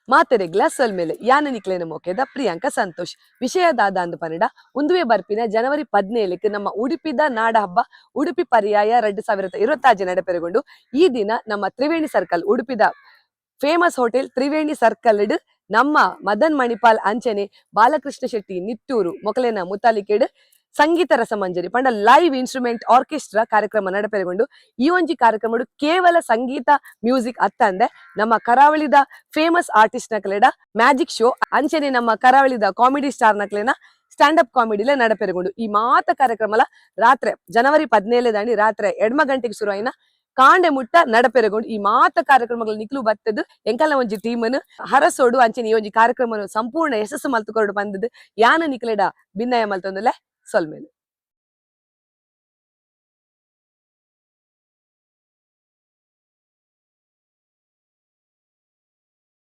ಮಾತೆರೆಗ್ಲ ಸೊಲ್ಮೇಲೆ ಯಾನ ನಿಕ್ಲೇನ ಮೋಕೆದ ಪ್ರಿಯಾಂಕ ಸಂತೋಷ್ ವಿಷಯದಾದ ಅಂದು ಪನ್ನಡ ಉಂದುವೆ ಬರ್ಪಿನ ಜನವರಿ 17ಕ್ಕೆ ನಮ್ಮ ಉಡುಪಿದ ನಾಡ ಹಬ್ಬ ಉಡುಪಿ ಪರ್ಯಾಯ 2026 ನಡೆಪೆರಗೊಂಡು ಈ ದಿನ ನಮ್ಮ ತ್ರಿವೇಣಿ ಸರ್ಕಲ್ ಉಡುಪಿದ ಫೇಮಸ್ ಹೋಟೆಲ್ ತ್ರಿವೇಣಿ ಸರ್ಕಲ್ ನಮ್ಮ ಮದನ್ ಮಣಿಪಾಲ್ ಅಂಚನೆ ಬಾಲಕೃಷ್ಣ ಶೆಟ್ಟಿ ನಿಟ್ಟೂರು ಮೊಕಲೇನ ಮುತಾಲಿಕೆಡ್ ಸಂಗೀತ ರಸಮಂಜರಿ ಪಂಡ ಲೈವ್ ಇನ್ಸ್ಟ್ರೂಮೆಂಟ್ ಆರ್ಕೆಸ್ಟ್ರಾ ಕಾರ್ಯಕ್ರಮ ನಡೆಪೆರಗೊಂಡು ಈ ಒಂಜಿ ಕಾರ್ಯಕ್ರಮ ಕೇವಲ ಸಂಗೀತ ಮ್ಯೂಸಿಕ್ ಅತ್ತಂದೆ ನಮ್ಮ ಕರಾವಳಿದ ಫೇಮಸ್ ಆರ್ಟಿಸ್ಟ್ ನಕ್ಲೆಡ ಮ್ಯಾಜಿಕ್ ಶೋ ಅಂಚನೆ ನಮ್ಮ ಕರಾವಳಿದ ಕಾಮಿಡಿ ಸ್ಟಾರ್ ನಕ್ಲೆನ ಸ್ಟ್ಯಾಂಡ್ ಅಪ್ ಕಾಮಿಡಿಲೆ ನಡೆಪೆರಗೊಂಡು ಈ ಮಾತ ಕಾರ್ಯಕ್ರಮಲ ರಾತ್ರಿ ಜನವರಿ 17 ದಾಂಡಿ ರಾತ್ರಿ 2 ಗಂಟೆಗೆ ಶುರು ಆಯ್ನ ಕಾಂಡೆ ಮುಟ್ಟ ನಡೆಪೆರಗೊಂಡು ಈ ಮಾತ ಕಾರ್ಯಕ್ರಮಗಳು ನಿಕ್ಲು ಬತ್ತದು ಎಂಕಲ್ನ ಒಂಜಿ ಟೀಮನ್ ಹರಸೋಡು ಅಂಚನೆ ಈ ಒಂಜಿ ಕಾರ್ಯಕ್ರಮ ಸಂಪೂರ್ಣ ಯಶಸ್ಸು ಮಲ್ತುಕೊಂಡು ಬಂದದ್ದು ಯಾನ ನಿಕ್ಲೆಡ ಭಿನ್ನಯ ಮಲ್ತೊಂದುಲೆ ಸೊಲ್ಮೇಲೆ